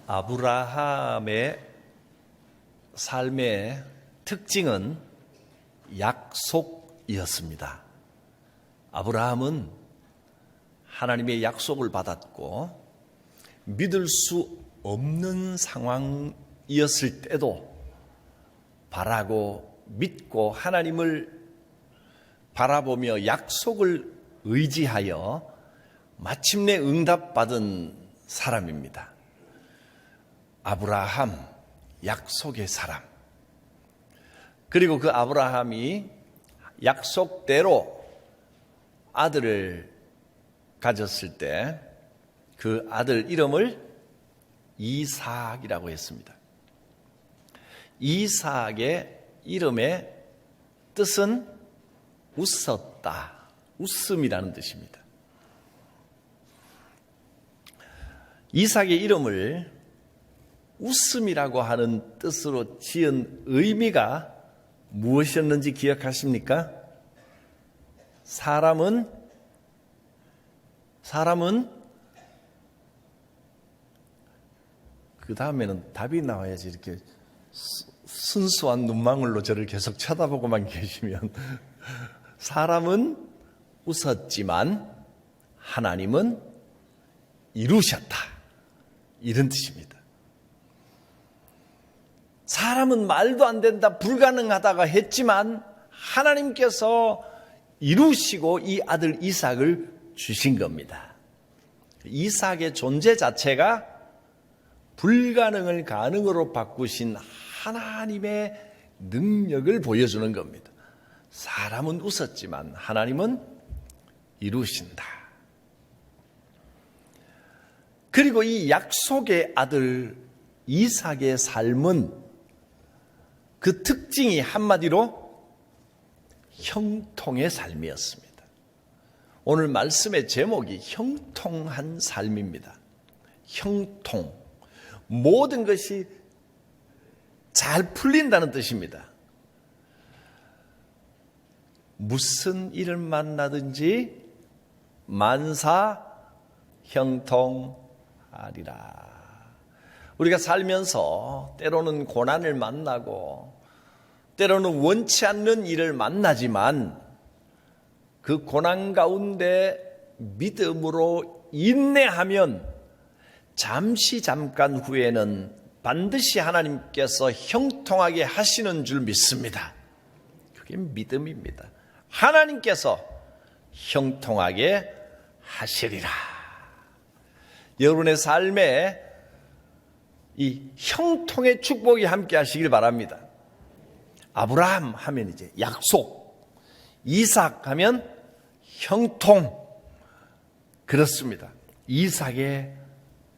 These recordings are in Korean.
아브라함의 삶의 특징은 약속이었습니다. 아브라함은 하나님의 약속을 받았고 믿을 수 없는 상황이었을 때도 바라고 믿고 하나님을 바라보며 약속을 의지하여 마침내 응답받은 사람입니다. 아브라함, 약속의 사람. 그리고 그 아브라함이 약속대로 아들을 가졌을 때 그 아들 이름을 이삭이라고 했습니다. 이삭의 이름의 뜻은 웃었다, 웃음이라는 뜻입니다. 이삭의 이름을 웃음이라고 하는 뜻으로 지은 의미가 무엇이었는지 기억하십니까? 사람은 그 다음에는 답이 나와야지. 이렇게 순수한 눈망울로 저를 계속 쳐다보고만 계시면 사람은 웃었지만 하나님은 이루셨다, 이런 뜻입니다. 사람은 말도 안 된다, 불가능하다가 했지만 하나님께서 이루시고 이 아들 이삭을 주신 겁니다. 이삭의 존재 자체가 불가능을 가능으로 바꾸신 하나님의 능력을 보여주는 겁니다. 사람은 웃었지만 하나님은 이루신다. 그리고 이 약속의 아들 이삭의 삶은 그 특징이 한마디로 형통의 삶이었습니다. 오늘 말씀의 제목이 형통한 삶입니다. 형통. 모든 것이 잘 풀린다는 뜻입니다. 무슨 일을 만나든지 만사 형통하리라. 우리가 살면서 때로는 고난을 만나고 때로는 원치 않는 일을 만나지만 그 고난 가운데 믿음으로 인내하면 잠깐 후에는 반드시 하나님께서 형통하게 하시는 줄 믿습니다. 그게 믿음입니다. 하나님께서 형통하게 하시리라. 여러분의 삶에 이 형통의 축복이 함께 하시길 바랍니다. 아브라함 하면 이제 약속, 이삭 하면 형통. 그렇습니다. 이삭의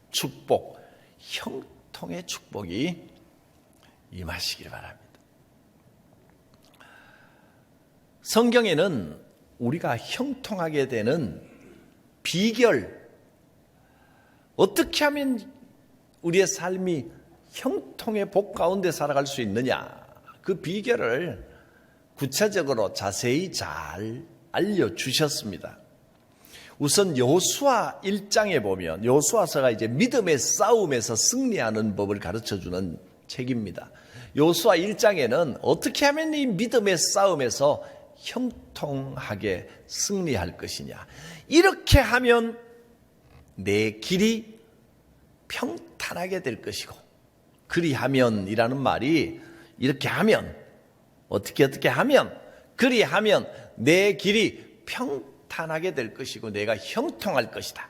축복, 형통의 축복이 임하시길 바랍니다. 성경에는 우리가 형통하게 되는 비결, 어떻게 하면 우리의 삶이 형통의 복 가운데 살아갈 수 있느냐, 그 비결을 구체적으로 자세히 잘 알려주셨습니다. 우선 여호수아 1장에 보면, 여호수아서가 이제 믿음의 싸움에서 승리하는 법을 가르쳐주는 책입니다. 여호수아 1장에는 어떻게 하면 이 믿음의 싸움에서 형통하게 승리할 것이냐, 이렇게 하면 내 길이 평탄하게 될 것이고, 그리하면 이라는 말이 이렇게 하면, 어떻게 하면, 그리하면 내 길이 평탄하게 될 것이고 내가 형통할 것이다.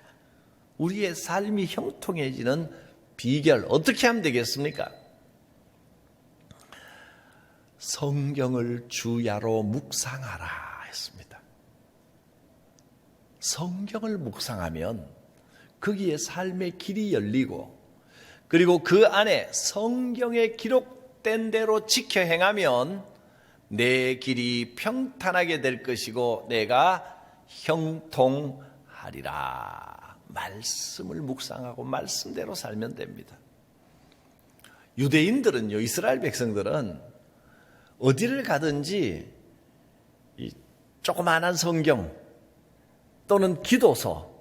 우리의 삶이 형통해지는 비결 어떻게 하면 되겠습니까? 성경을 주야로 묵상하라 했습니다. 성경을 묵상하면 거기에 삶의 길이 열리고, 그리고 그 안에 성경에 기록된 대로 지켜 행하면 내 길이 평탄하게 될 것이고 내가 형통하리라. 말씀을 묵상하고 말씀대로 살면 됩니다. 유대인들은요, 이스라엘 백성들은 어디를 가든지 이 조그마한 성경 또는 기도서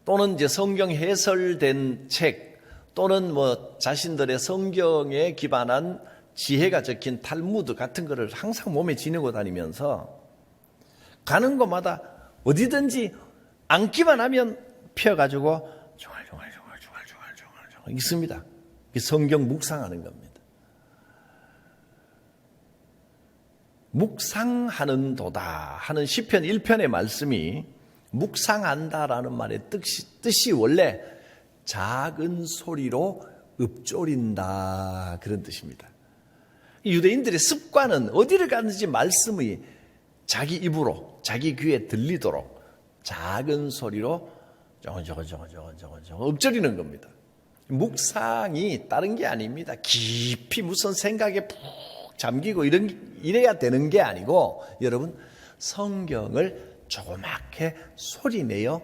또는 이제 성경 해설된 책 또는 뭐 자신들의 성경에 기반한 지혜가 적힌 탈무드 같은 거를 항상 몸에 지니고 다니면서 가는 곳마다 어디든지 앉기만 하면 펴가지고 종알종알 있습니다. 성경 묵상하는 겁니다. 묵상하는 도다 하는 시편 1편의 말씀이 묵상한다라는 말의 뜻이 원래 작은 소리로 읊조린다, 그런 뜻입니다. 유대인들의 습관은 어디를 가든지 말씀이 자기 입으로 자기 귀에 들리도록 작은 소리로 읊조리는 겁니다. 묵상이 다른 게 아닙니다. 깊이 무슨 생각에 푹 잠기고 이래야 되는 게 아니고, 여러분 성경을 조그맣게 소리내어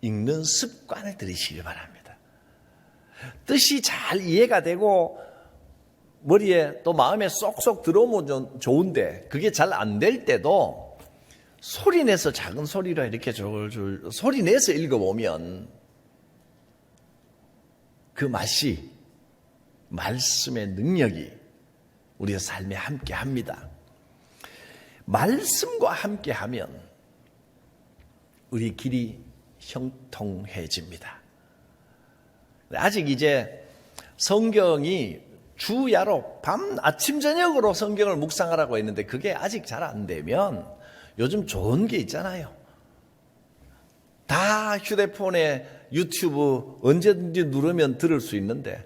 읽는 습관을 들이시기 바랍니다. 뜻이 잘 이해가 되고 머리에 또 마음에 쏙쏙 들어오면 좋은데 그게 잘 안 될 때도 소리내서 작은 소리로 이렇게 졸졸 소리내서 읽어보면 그 맛이, 말씀의 능력이 우리의 삶에 함께 합니다. 말씀과 함께 하면 우리 길이 형통해집니다. 아직 이제 성경이 주야로 아침 저녁으로 성경을 묵상하라고 했는데 그게 아직 잘 안 되면 요즘 좋은 게 있잖아요. 다 휴대폰에 유튜브 언제든지 누르면 들을 수 있는데,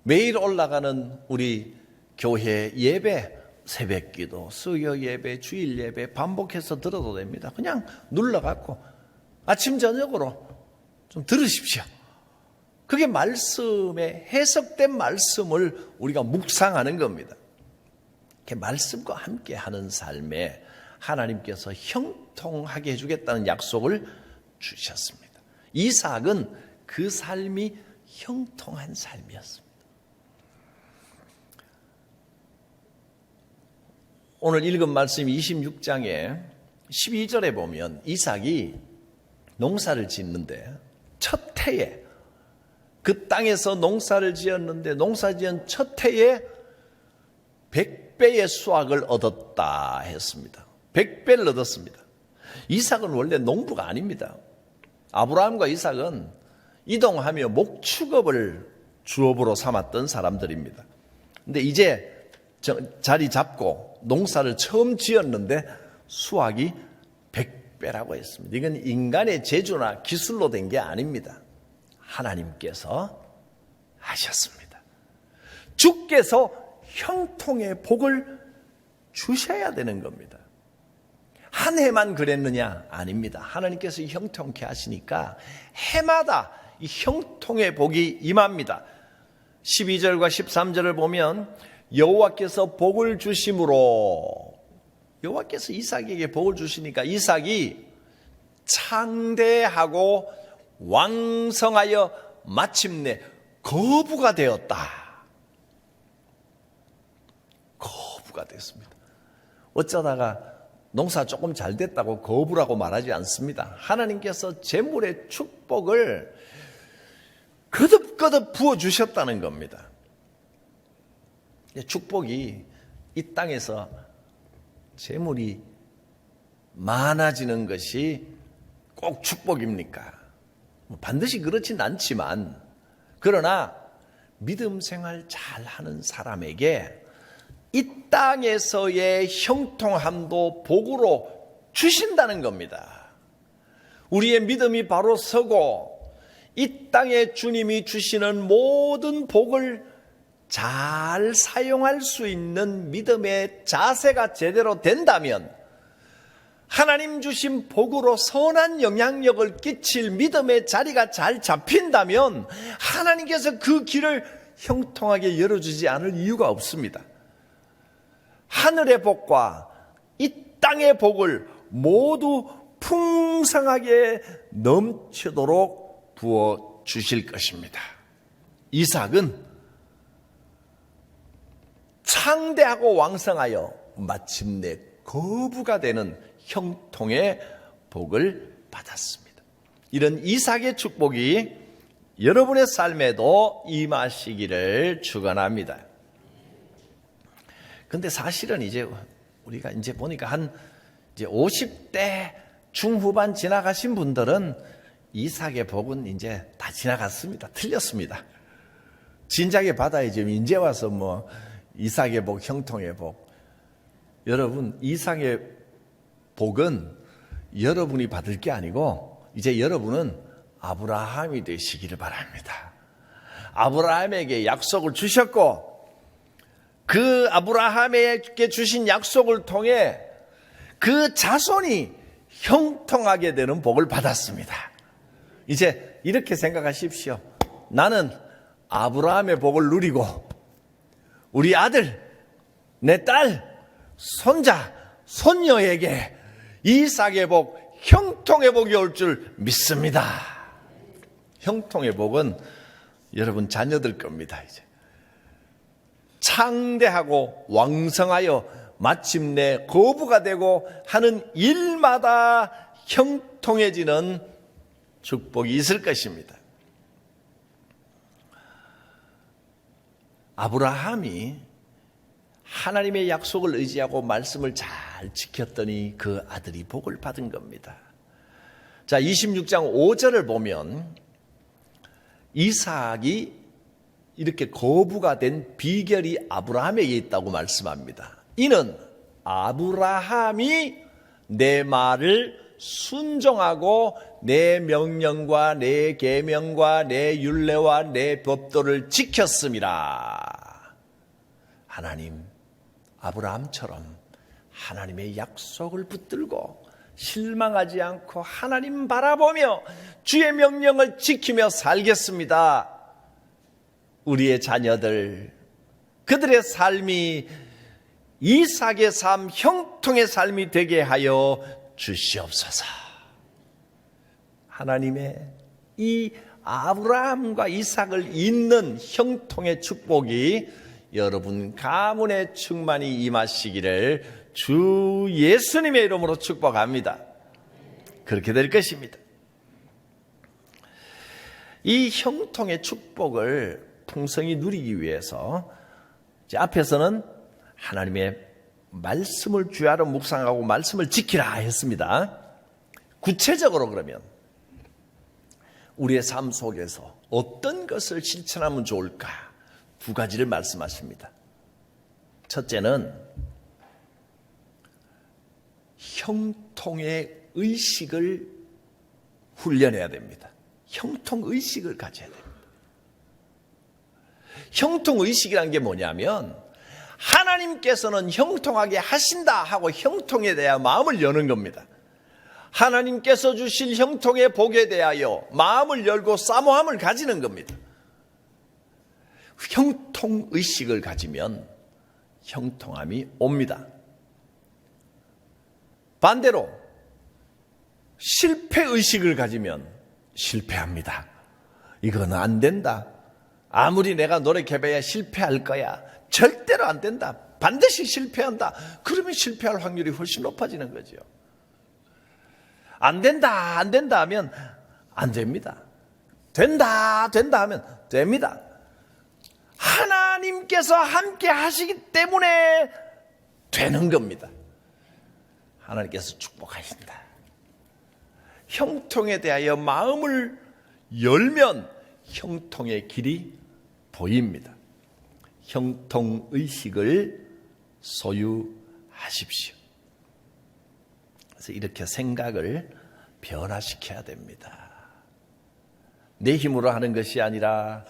매일 올라가는 우리 교회 예배, 새벽기도, 수요 예배, 주일 예배 반복해서 들어도 됩니다. 그냥 눌러갖고 아침 저녁으로 좀 들으십시오. 그게 말씀에 해석된 말씀을 우리가 묵상하는 겁니다. 이렇게 말씀과 함께 하는 삶에 하나님께서 형통하게 해주겠다는 약속을 주셨습니다. 이삭은 그 삶이 형통한 삶이었습니다. 오늘 읽은 말씀 26장에 12절에 보면 이삭이 농사를 짓는데 첫 해에 그 땅에서 농사를 지었는데 농사 지은 첫 해에 100배의 수확을 얻었다 했습니다. 100배를 얻었습니다. 이삭은 원래 농부가 아닙니다. 아브라함과 이삭은 이동하며 목축업을 주업으로 삼았던 사람들입니다. 근데 이제 자리 잡고 농사를 처음 지었는데 수확이 100배라고 했습니다. 이건 인간의 재주나 기술로 된 게 아닙니다. 하나님께서 하셨습니다. 주께서 형통의 복을 주셔야 되는 겁니다. 한 해만 그랬느냐? 아닙니다. 하나님께서 형통케 하시니까 해마다 이 형통의 복이 임합니다. 12절과 13절을 보면 여호와께서 복을 주심으로, 여호와께서 이삭에게 복을 주시니까 이삭이 창대하고 왕성하여 마침내 거부가 되었다. 거부가 됐습니다. 어쩌다가 농사 조금 잘 됐다고 거부라고 말하지 않습니다. 하나님께서 재물의 축복을 거듭거듭 부어주셨다는 겁니다. 축복이 이 땅에서 재물이 많아지는 것이 꼭 축복입니까? 반드시 그렇진 않지만, 그러나 믿음 생활 잘하는 사람에게 이 땅에서의 형통함도 복으로 주신다는 겁니다. 우리의 믿음이 바로 서고 이 땅에 주님이 주시는 모든 복을 잘 사용할 수 있는 믿음의 자세가 제대로 된다면, 하나님 주신 복으로 선한 영향력을 끼칠 믿음의 자리가 잘 잡힌다면 하나님께서 그 길을 형통하게 열어주지 않을 이유가 없습니다. 하늘의 복과 이 땅의 복을 모두 풍성하게 넘치도록 부어 주실 것입니다. 이삭은 창대하고 왕성하여 마침내 거부가 되는 형통의 복을 받았습니다. 이런 이삭의 축복이 여러분의 삶에도 임하시기를 축원합니다. 근데 사실은 이제 우리가 이제 보니까 이제 50대 중후반 지나가신 분들은 이삭의 복은 이제 다 지나갔습니다. 틀렸습니다. 진작에 받아야죠. 이제 와서 이삭의 복, 형통의 복. 여러분, 이삭의 복은 여러분이 받을 게 아니고 이제 여러분은 아브라함이 되시기를 바랍니다. 아브라함에게 약속을 주셨고 그 아브라함에게 주신 약속을 통해 그 자손이 형통하게 되는 복을 받았습니다. 이제 이렇게 생각하십시오. 나는 아브라함의 복을 누리고 우리 아들, 내 딸, 손자, 손녀에게 이삭의 복, 형통의 복이 올 줄 믿습니다. 형통의 복은 여러분 자녀들 겁니다. 이제 창대하고 왕성하여 마침내 거부가 되고 하는 일마다 형통해지는 축복이 있을 것입니다. 아브라함이 하나님의 약속을 의지하고 말씀을 잘 지켰더니 그 아들이 복을 받은 겁니다. 자, 26장 5절을 보면 이삭이 이렇게 거부가 된 비결이 아브라함에게 있다고 말씀합니다. 이는 아브라함이 내 말을 순종하고 내 명령과 내 계명과 내 율례와 내 법도를 지켰음이라. 하나님, 아브라함처럼 하나님의 약속을 붙들고 실망하지 않고 하나님 바라보며 주의 명령을 지키며 살겠습니다. 우리의 자녀들, 그들의 삶이 이삭의 삶, 형통의 삶이 되게 하여 주시옵소서. 하나님의 이 아브라함과 이삭을 잇는 형통의 축복이 여러분 가문의 충만히 임하시기를 주 예수님의 이름으로 축복합니다. 그렇게 될 것입니다. 이 형통의 축복을 풍성히 누리기 위해서 이제 앞에서는 하나님의 말씀을 주야로 묵상하고 말씀을 지키라 했습니다. 구체적으로 그러면 우리의 삶 속에서 어떤 것을 실천하면 좋을까? 두 가지를 말씀하십니다. 첫째는 형통의 의식을 훈련해야 됩니다. 형통의식을 가져야 됩니다. 형통의식이라는 게 뭐냐면 하나님께서는 형통하게 하신다 하고 형통에 대한 마음을 여는 겁니다. 하나님께서 주실 형통의 복에 대하여 마음을 열고 사모함을 가지는 겁니다. 형통의식을 가지면 형통함이 옵니다. 반대로 실패의식을 가지면 실패합니다. 이거는 안 된다. 아무리 내가 노력해봐야 실패할 거야. 절대로 안 된다. 반드시 실패한다. 그러면 실패할 확률이 훨씬 높아지는 거죠. 안 된다, 안 된다 하면 안 됩니다. 된다, 된다 하면 됩니다. 하나님께서 함께 하시기 때문에 되는 겁니다. 하나님께서 축복하신다. 형통에 대하여 마음을 열면 형통의 길이 보입니다. 형통의식을 소유하십시오. 그래서 이렇게 생각을 변화시켜야 됩니다. 내 힘으로 하는 것이 아니라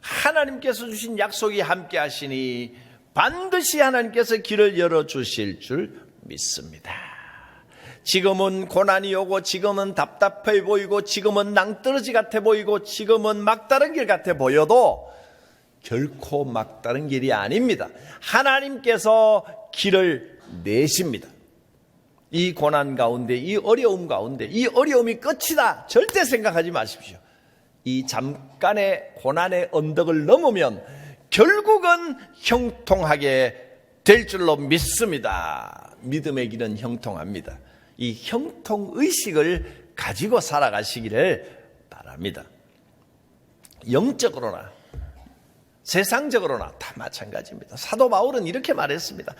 하나님께서 주신 약속이 함께 하시니 반드시 하나님께서 길을 열어주실 줄 믿습니다. 지금은 고난이 오고 지금은 답답해 보이고 지금은 낭떠러지 같아 보이고 지금은 막다른 길 같아 보여도 결코 막다른 길이 아닙니다. 하나님께서 길을 내십니다. 이 고난 가운데, 이 어려움 가운데, 이 어려움이 끝이다 절대 생각하지 마십시오. 이 잠깐의 고난의 언덕을 넘으면 결국은 형통하게 될 줄로 믿습니다. 믿음의 길은 형통합니다. 이 형통의식을 가지고 살아가시기를 바랍니다. 영적으로나 세상적으로나 다 마찬가지입니다. 사도 바울은 이렇게 말했습니다.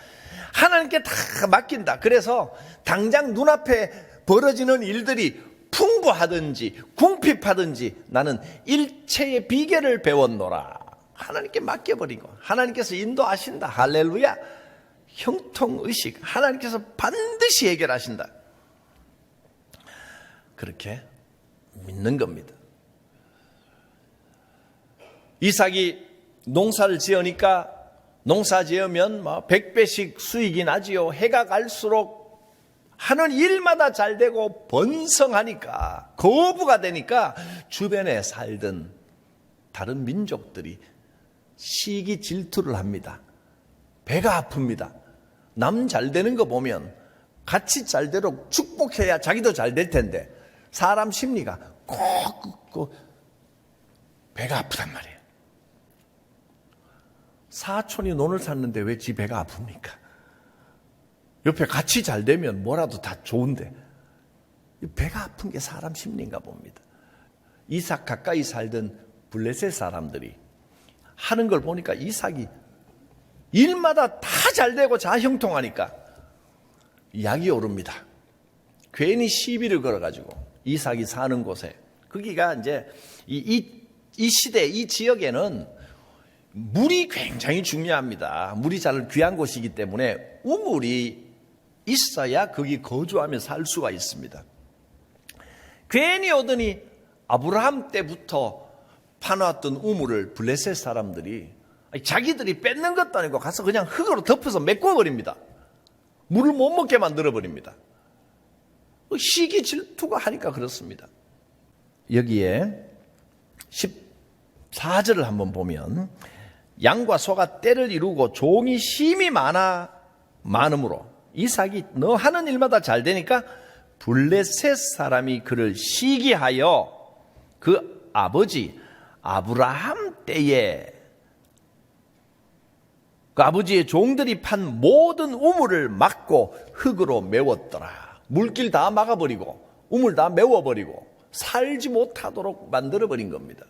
하나님께 다 맡긴다. 그래서 당장 눈앞에 벌어지는 일들이 풍부하든지 궁핍하든지 나는 일체의 비결을 배웠노라. 하나님께 맡겨버리고 하나님께서 인도하신다. 할렐루야. 형통의식, 하나님께서 반드시 해결하신다. 그렇게 믿는 겁니다. 이삭이 농사를 지으니까 농사 지으면 100배씩 수익이 나지요. 해가 갈수록 하는 일마다 잘 되고 번성하니까 거부가 되니까 주변에 살던 다른 민족들이 시기 질투를 합니다. 배가 아픕니다. 남 잘 되는 거 보면 같이 잘 되도록 축복해야 자기도 잘 될 텐데 사람 심리가 꼭 배가 아프단 말이에요. 사촌이 논을 샀는데 왜 지 배가 아픕니까? 옆에 같이 잘 되면 뭐라도 다 좋은데 배가 아픈 게 사람 심리인가 봅니다. 이삭 가까이 살던 블레셋 사람들이 하는 걸 보니까 이삭이 일마다 다 잘 되고 자형통하니까 약이 오릅니다. 괜히 시비를 걸어가지고 이삭이 사는 곳에 거기가 이제 이 시대 이 지역에는 물이 굉장히 중요합니다. 물이 잘 귀한 곳이기 때문에 우물이 있어야 거기 거주하며 살 수가 있습니다. 괜히 오더니 아브라함 때부터 파놓았던 우물을 블레셋 사람들이 자기들이 뺏는 것도 아니고 가서 그냥 흙으로 덮어서 메꿔버립니다. 물을 못 먹게 만들어버립니다. 시기 질투가 하니까 그렇습니다. 여기에 14절을 한번 보면 양과 소가 때를 이루고 종이 힘이 많음으로 이삭이 너 하는 일마다 잘 되니까 블레셋 사람이 그를 시기하여 그 아버지 아브라함 때에 그 아버지의 종들이 판 모든 우물을 막고 흙으로 메웠더라. 물길 다 막아버리고 우물 다 메워버리고 살지 못하도록 만들어버린 겁니다.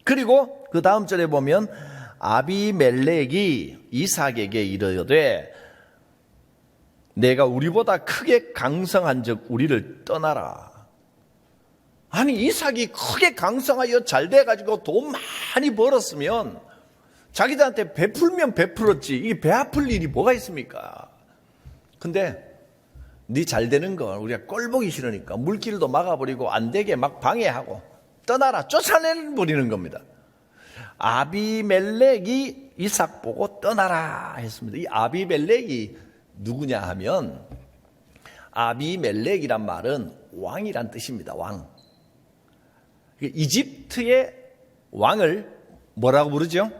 그리고 그 다음 절에 보면 아비멜렉이 이삭에게 이르되 내가 우리보다 크게 강성한 적 우리를 떠나라. 아니 이삭이 크게 강성하여 잘 돼가지고 돈 많이 벌었으면 자기들한테 베풀면 베풀었지 이게 배 아플 일이 뭐가 있습니까? 근데 네 잘 되는 건 우리가 꼴보기 싫으니까 물길도 막아버리고 안 되게 막 방해하고 떠나라 쫓아내버리는 겁니다. 아비멜렉이 이삭 보고 떠나라 했습니다. 이 아비멜렉이 누구냐 하면 아비멜렉이란 말은 왕이란 뜻입니다. 왕. 이집트의 왕을 뭐라고 부르죠?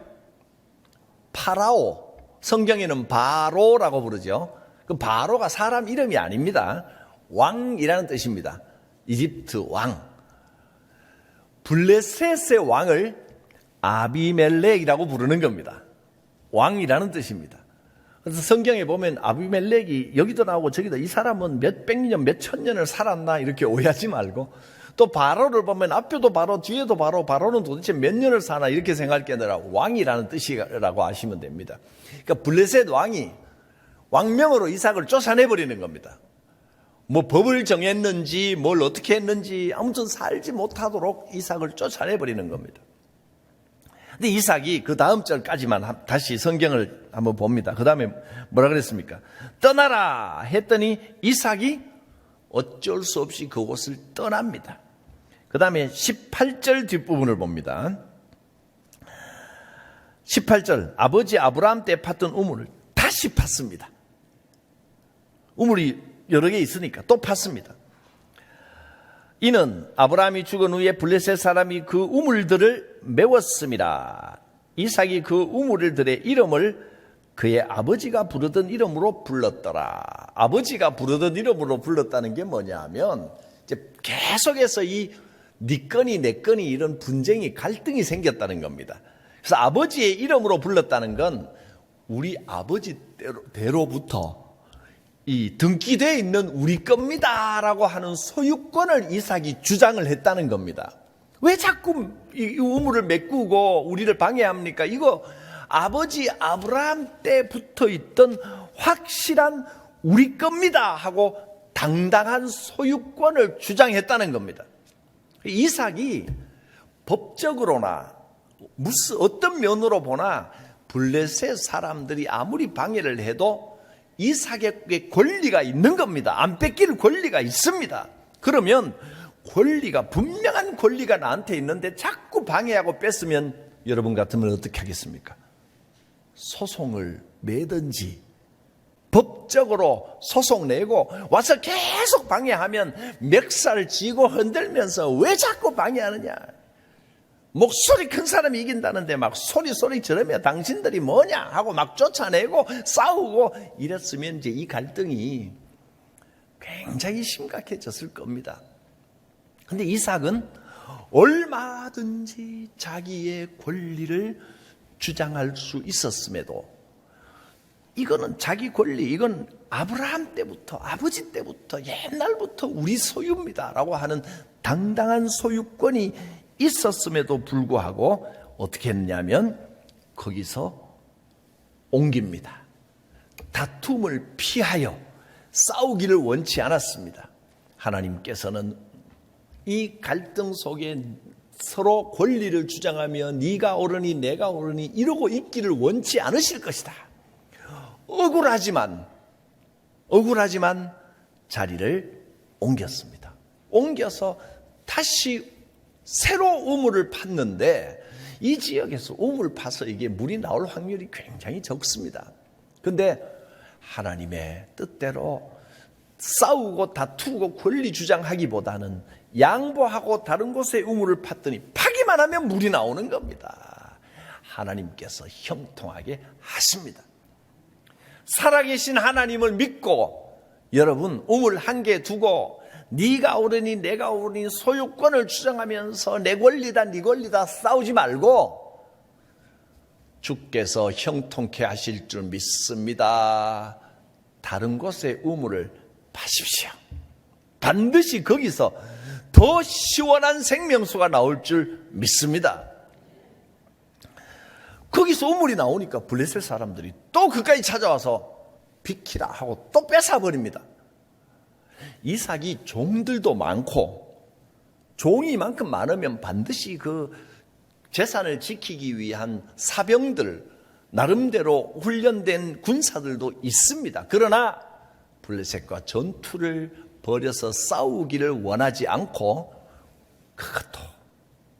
파라오. 성경에는 바로라고 부르죠. 그 바로가 사람 이름이 아닙니다. 왕이라는 뜻입니다. 이집트 왕. 블레셋의 왕을 아비멜렉이라고 부르는 겁니다. 왕이라는 뜻입니다. 그래서 성경에 보면 아비멜렉이 여기도 나오고 저기도 이 사람은 몇백 년, 몇천 년을 살았나 이렇게 오해하지 말고 또 바로를 보면 앞에도 바로 뒤에도 바로 바로는 도대체 몇 년을 사나 이렇게 생각할 게 아니라 왕이라는 뜻이라고 아시면 됩니다. 그러니까 블레셋 왕이 왕명으로 이삭을 쫓아내버리는 겁니다. 뭐 법을 정했는지 뭘 어떻게 했는지 아무튼 살지 못하도록 이삭을 쫓아내버리는 겁니다. 근데 이삭이 그 다음 절까지만 다시 성경을 한번 봅니다. 그 다음에 뭐라 그랬습니까? 떠나라 했더니 이삭이 어쩔 수 없이 그곳을 떠납니다. 그 다음에 18절 뒷부분을 봅니다. 18절 아버지 아브라함 때 팠던 우물을 다시 팠습니다. 우물이 여러 개 있으니까 또 팠습니다. 이는 아브라함이 죽은 후에 블레셋 사람이 그 우물들을 메웠습니다. 이삭이 그 우물들의 이름을 그의 아버지가 부르던 이름으로 불렀더라. 아버지가 부르던 이름으로 불렀다는 게 뭐냐 하면 이제 계속해서 이 네 건이 내 건이 이런 분쟁이 갈등이 생겼다는 겁니다. 그래서 아버지의 이름으로 불렀다는 건 우리 아버지 대로부터 이 등기되어 있는 우리 겁니다라고 하는 소유권을 이삭이 주장을 했다는 겁니다. 왜 자꾸 이 우물을 메꾸고 우리를 방해합니까? 이거 아버지 아브라함 때 붙어 있던 확실한 우리 겁니다 하고 당당한 소유권을 주장했다는 겁니다. 이삭이 법적으로나 무슨 어떤 면으로 보나 블레셋 사람들이 아무리 방해를 해도 이삭에게 권리가 있는 겁니다. 안 뺏길 권리가 있습니다. 그러면 권리가 분명한 권리가 나한테 있는데 자꾸 방해하고 뺏으면 여러분 같으면 어떻게 하겠습니까? 소송을 내든지 법적으로 소송 내고 와서 계속 방해하면 멱살 쥐고 흔들면서 왜 자꾸 방해하느냐. 목소리 큰 사람이 이긴다는데 막 소리 지르며 당신들이 뭐냐 하고 막 쫓아내고 싸우고 이랬으면 이제 이 갈등이 굉장히 심각해졌을 겁니다. 근데 이삭은 얼마든지 자기의 권리를 주장할 수 있었음에도 이거는 자기 권리, 이건 아브라함 때부터 아버지 때부터 옛날부터 우리 소유입니다 라고 하는 당당한 소유권이 있었음에도 불구하고 어떻게 했냐면 거기서 옮깁니다. 다툼을 피하여 싸우기를 원치 않았습니다. 하나님께서는 이 갈등 속에 서로 권리를 주장하며 네가 옳으니 내가 옳으니 이러고 있기를 원치 않으실 것이다. 억울하지만 자리를 옮겼습니다. 옮겨서 다시 새로 우물을 팠는데 이 지역에서 우물 파서 이게 물이 나올 확률이 굉장히 적습니다. 근데 하나님의 뜻대로 싸우고 다투고 권리 주장하기보다는 양보하고 다른 곳에 우물을 팠더니 파기만 하면 물이 나오는 겁니다. 하나님께서 형통하게 하십니다. 살아계신 하나님을 믿고 여러분 우물 한 개 두고 네가 옳으니 내가 옳으니 소유권을 주장하면서 내 권리다 네 권리다 싸우지 말고 주께서 형통케 하실 줄 믿습니다. 다른 곳에 우물을 파십시오. 반드시 거기서 더 시원한 생명수가 나올 줄 믿습니다. 거기서 우물이 나오니까 블레셋 사람들이 또 그까지 찾아와서 비키라 하고 또 뺏어버립니다. 이삭이 종들도 많고 종이 이만큼 많으면 반드시 그 재산을 지키기 위한 사병들, 나름대로 훈련된 군사들도 있습니다. 그러나 블레셋과 전투를 벌여서 싸우기를 원하지 않고 그것도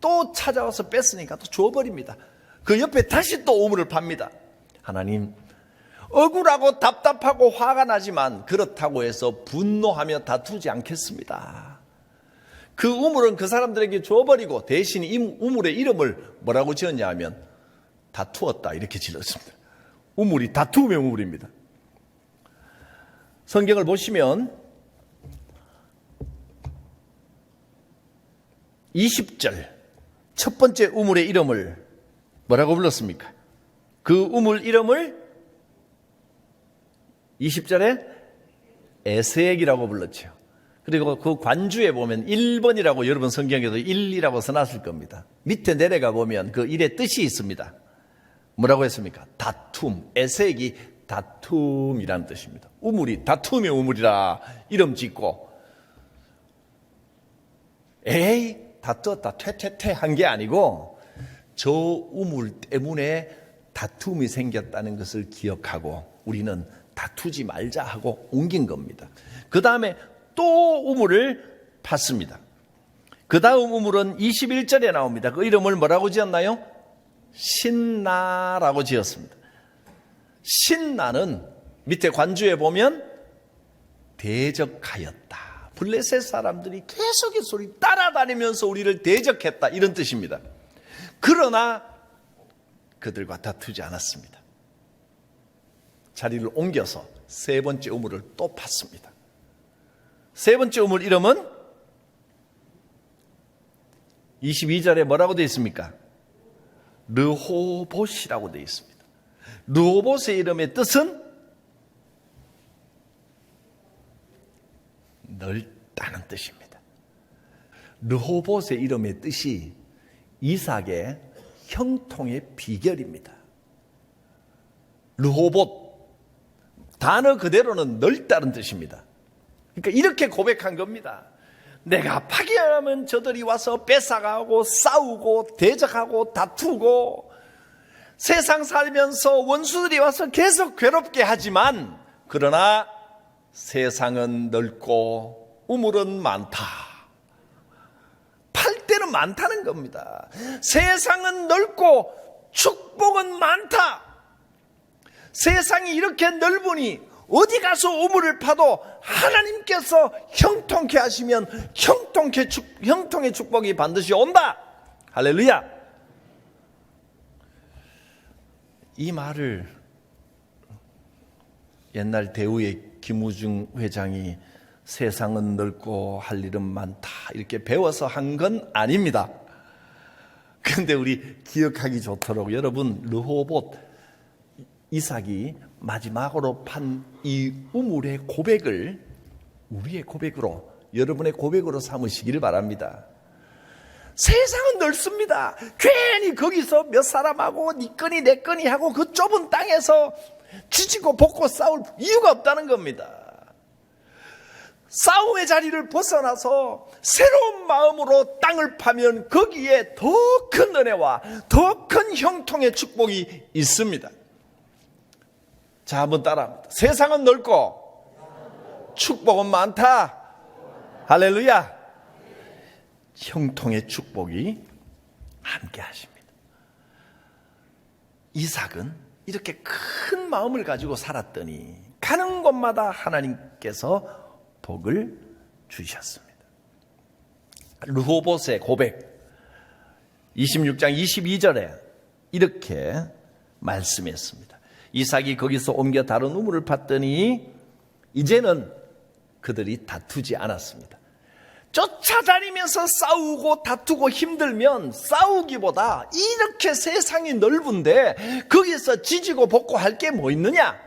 또 찾아와서 뺐으니까 또 줘버립니다. 그 옆에 다시 또 우물을 팝니다. 하나님, 억울하고 답답하고 화가 나지만 그렇다고 해서 분노하며 다투지 않겠습니다. 그 우물은 그 사람들에게 줘버리고 대신 이 우물의 이름을 뭐라고 지었냐 하면 다투었다 이렇게 지었습니다. 우물이 다툼의 우물입니다. 성경을 보시면 20절 첫 번째 우물의 이름을 뭐라고 불렀습니까? 그 우물 이름을 20절에 에색이라고 불렀죠. 그리고 그 관주에 보면 1번이라고 여러분 성경에도 1이라고 써놨을 겁니다. 밑에 내려가 보면 그 1의 뜻이 있습니다. 뭐라고 했습니까? 다툼, 에색이 다툼이라는 뜻입니다. 우물이 다툼의 우물이라 이름 짓고 에이 다투었다 퇴퇴퇴 한 게 아니고 저 우물 때문에 다툼이 생겼다는 것을 기억하고 우리는 다투지 말자 하고 옮긴 겁니다. 그 다음에 또 우물을 팠습니다. 그 다음 우물은 21절에 나옵니다. 그 이름을 뭐라고 지었나요? 신나라고 지었습니다. 신나는 밑에 관주에 보면 대적하였다. 블레셋 사람들이 계속해서 우리 따라다니면서 우리를 대적했다 이런 뜻입니다. 그러나 그들과 다투지 않았습니다. 자리를 옮겨서 세 번째 우물을 또 팠습니다. 세 번째 우물 이름은 22절에 뭐라고 되어 있습니까? 르호봇이라고 되어 있습니다. 르호봇의 이름의 뜻은 넓다는 뜻입니다. 르호봇의 이름의 뜻이 이삭의 형통의 비결입니다. 르호봇 단어 그대로는 넓다는 뜻입니다. 그러니까 이렇게 고백한 겁니다. 내가 파괴하면 저들이 와서 뺏어가고 싸우고 대적하고 다투고 세상 살면서 원수들이 와서 계속 괴롭게 하지만 그러나 세상은 넓고 우물은 많다. 팔 데는 많다는 겁니다. 세상은 넓고 축복은 많다. 세상이 이렇게 넓으니 어디 가서 우물을 파도 하나님께서 형통케 하시면 형통의 축복이 반드시 온다. 할렐루야. 이 말을 옛날 대우의 김우중 회장이 세상은 넓고 할 일은 많다 이렇게 배워서 한 건 아닙니다. 그런데 우리 기억하기 좋도록 여러분 르호봇 이삭이 마지막으로 판 이 우물의 고백을 우리의 고백으로 여러분의 고백으로 삼으시기를 바랍니다. 세상은 넓습니다. 괜히 거기서 몇 사람하고 니 거니 내 거니 하고 그 좁은 땅에서 지지고 볶고 싸울 이유가 없다는 겁니다. 싸움의 자리를 벗어나서 새로운 마음으로 땅을 파면 거기에 더 큰 은혜와 더 큰 형통의 축복이 있습니다. 자, 한번 따라합니다. 세상은 넓고 축복은 많다. 할렐루야. 형통의 축복이 함께 하십니다. 이삭은 이렇게 큰 마음을 가지고 살았더니 가는 곳마다 하나님께서 복을 주셨습니다. 르호봇의 고백 26장 22절에 이렇게 말씀했습니다. 이삭이 거기서 옮겨 다른 우물을 팠더니 이제는 그들이 다투지 않았습니다. 쫓아다니면서 싸우고 다투고 힘들면 싸우기보다 이렇게 세상이 넓은데 거기서 지지고 볶고 할 게 뭐 있느냐?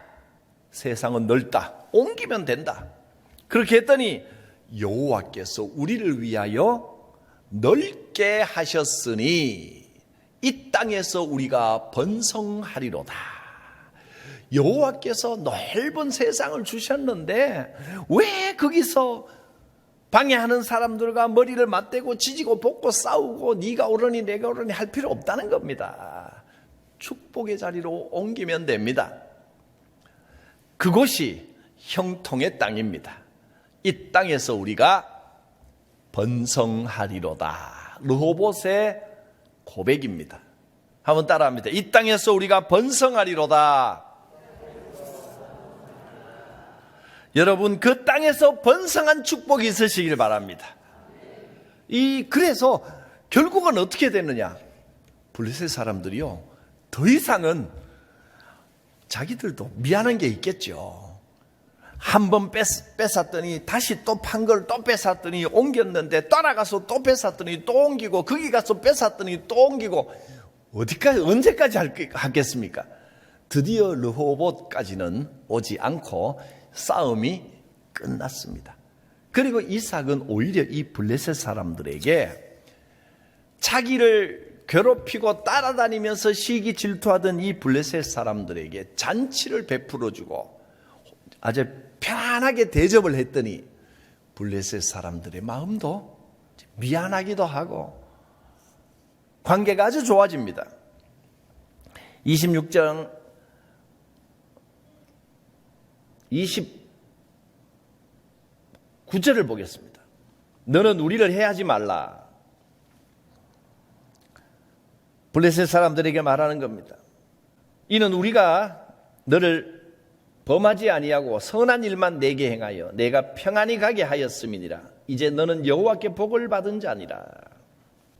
세상은 넓다. 옮기면 된다. 그렇게 했더니 여호와께서 우리를 위하여 넓게 하셨으니 이 땅에서 우리가 번성하리로다. 여호와께서 넓은 세상을 주셨는데 왜 거기서 방해하는 사람들과 머리를 맞대고 지지고 볶고 싸우고 네가 옳으니 내가 옳으니 할 필요 없다는 겁니다. 축복의 자리로 옮기면 됩니다. 그곳이 형통의 땅입니다. 이 땅에서 우리가 번성하리로다. 르호봇의 고백입니다. 한번 따라합니다. 이 땅에서 우리가 번성하리로다. 여러분, 그 땅에서 번성한 축복이 있으시길 바랍니다. 그래서 결국은 어떻게 됐느냐? 블레셋 사람들이요, 더 이상은 자기들도 미안한 게 있겠죠. 한 번 뺏었더니 다시 또 판 걸 또 뺏었더니 옮겼는데 따라가서 또 뺏었더니 또 옮기고 거기 가서 뺏었더니 또 옮기고 언제까지 하겠습니까? 드디어 르호봇까지는 오지 않고 싸움이 끝났습니다. 그리고 이삭은 오히려 이 블레셋 사람들에게 자기를 괴롭히고 따라다니면서 시기 질투하던 이 블레셋 사람들에게 잔치를 베풀어주고 아주 편안하게 대접을 했더니 블레셋 사람들의 마음도 미안하기도 하고 관계가 아주 좋아집니다. 26장 29절을 보겠습니다. 너는 우리를 해하지 말라. 블레셋 사람들에게 말하는 겁니다. 이는 우리가 너를 범하지 아니하고 선한 일만 내게 행하여 내가 평안히 가게 하였음이니라. 이제 너는 여호와께 복을 받은 자니라.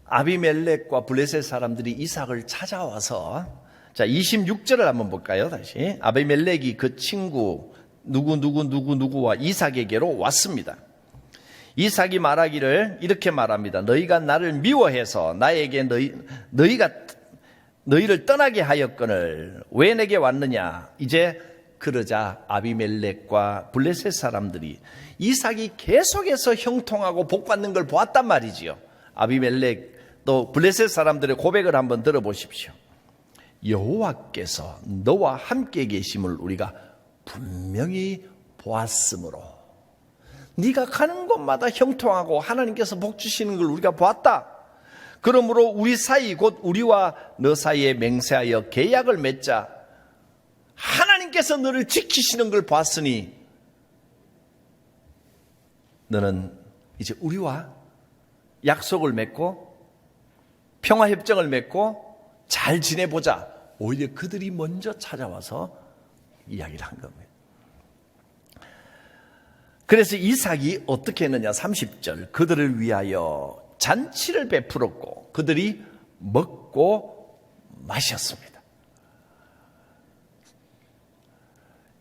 아비멜렉과 블레셋 사람들이 이삭을 찾아와서, 자 26절을 한번 볼까요? 다시. 아비멜렉이 그 친구 누구와 이삭에게로 왔습니다. 이삭이 말하기를 이렇게 말합니다. 너희가 나를 미워해서 나에게 너희를 떠나게 하였거늘 왜 내게 왔느냐. 이제 그러자 아비멜렉과 블레셋 사람들이 이삭이 계속해서 형통하고 복받는 걸 보았단 말이지요. 아비멜렉 또 블레셋 사람들의 고백을 한번 들어보십시오. 여호와께서 너와 함께 계심을 우리가 분명히 보았으므로 네가 가는 곳마다 형통하고 하나님께서 복 주시는 걸 우리가 보았다. 그러므로 우리 사이 곧 우리와 너 사이에 맹세하여 계약을 맺자. 하나님께서 너를 지키시는 걸 봤으니 너는 이제 우리와 약속을 맺고 평화협정을 맺고 잘 지내보자. 오히려 그들이 먼저 찾아와서 이야기를 한 겁니다. 그래서 이삭이 어떻게 했느냐. 30절 그들을 위하여 잔치를 베풀었고 그들이 먹고 마셨습니다.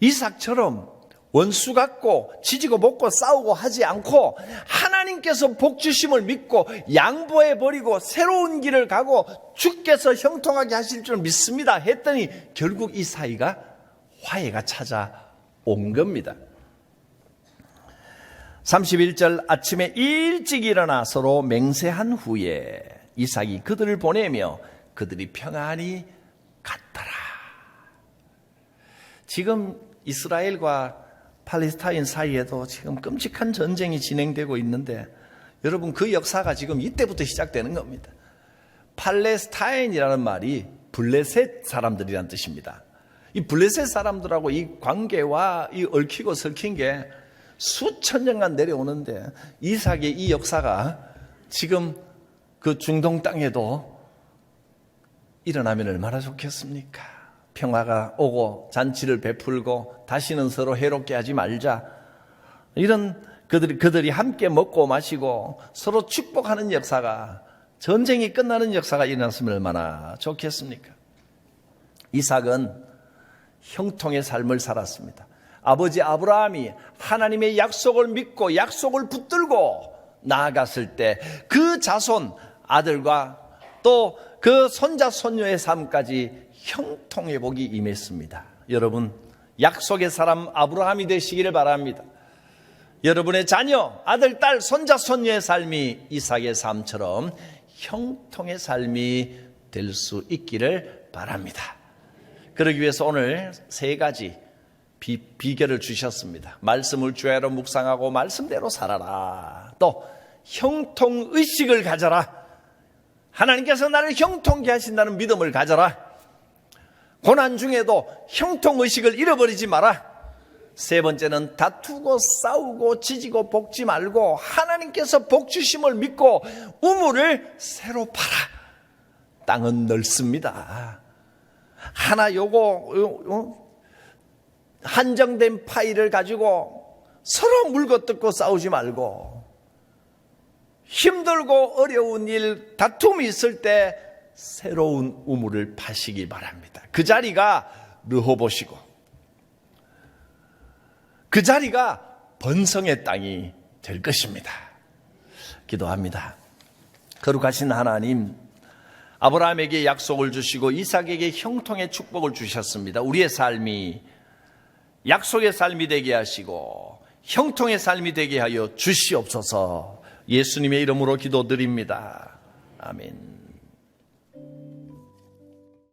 이삭처럼 원수 같고 지지고 볶고 싸우고 하지 않고 하나님께서 복 주심을 믿고 양보해 버리고 새로운 길을 가고 주께서 형통하게 하실 줄 믿습니다 했더니 결국 이 사이가 화해가 찾아온 겁니다. 31절 아침에 일찍 일어나 서로 맹세한 후에 이삭이 그들을 보내며 그들이 평안히 갔더라. 지금 이스라엘과 팔레스타인 사이에도 지금 끔찍한 전쟁이 진행되고 있는데 여러분 그 역사가 지금 이때부터 시작되는 겁니다. 팔레스타인이라는 말이 블레셋 사람들이란 뜻입니다. 이 블레셋 사람들하고 이 관계와 이 얽히고 설킨 게 수천 년간 내려오는데 이삭의 이 역사가 지금 그 중동 땅에도 일어나면 얼마나 좋겠습니까? 평화가 오고 잔치를 베풀고 다시는 서로 해롭게 하지 말자. 이런 그들이 함께 먹고 마시고 서로 축복하는 역사가 전쟁이 끝나는 역사가 일어났으면 얼마나 좋겠습니까? 이삭은 형통의 삶을 살았습니다. 아버지 아브라함이 하나님의 약속을 믿고 약속을 붙들고 나아갔을 때 그 자손 아들과 또 그 손자 손녀의 삶까지 형통의 복이 임했습니다. 여러분 약속의 사람 아브라함이 되시기를 바랍니다. 여러분의 자녀, 아들, 딸, 손자, 손녀의 삶이 이삭의 삶처럼 형통의 삶이 될 수 있기를 바랍니다. 그러기 위해서 오늘 3가지 비결을 주셨습니다. 말씀을 주야로 묵상하고 말씀대로 살아라. 또 형통의식을 가져라. 하나님께서 나를 형통케 하신다는 믿음을 가져라. 고난 중에도 형통의식을 잃어버리지 마라. 3번째는 다투고 싸우고 지지고 볶지 말고 하나님께서 복주심을 믿고 우물을 새로 파라. 땅은 넓습니다. 하나 한정된 파일을 가지고 서로 물고 뜯고 싸우지 말고 힘들고 어려운 일, 다툼이 있을 때 새로운 우물을 파시기 바랍니다. 그 자리가 르호봇이고 그 자리가 번성의 땅이 될 것입니다. 기도합니다. 거룩하신 하나님, 아브라함에게 약속을 주시고 이삭에게 형통의 축복을 주셨습니다. 우리의 삶이 약속의 삶이 되게 하시고 형통의 삶이 되게 하여 주시옵소서. 예수님의 이름으로 기도드립니다. 아멘.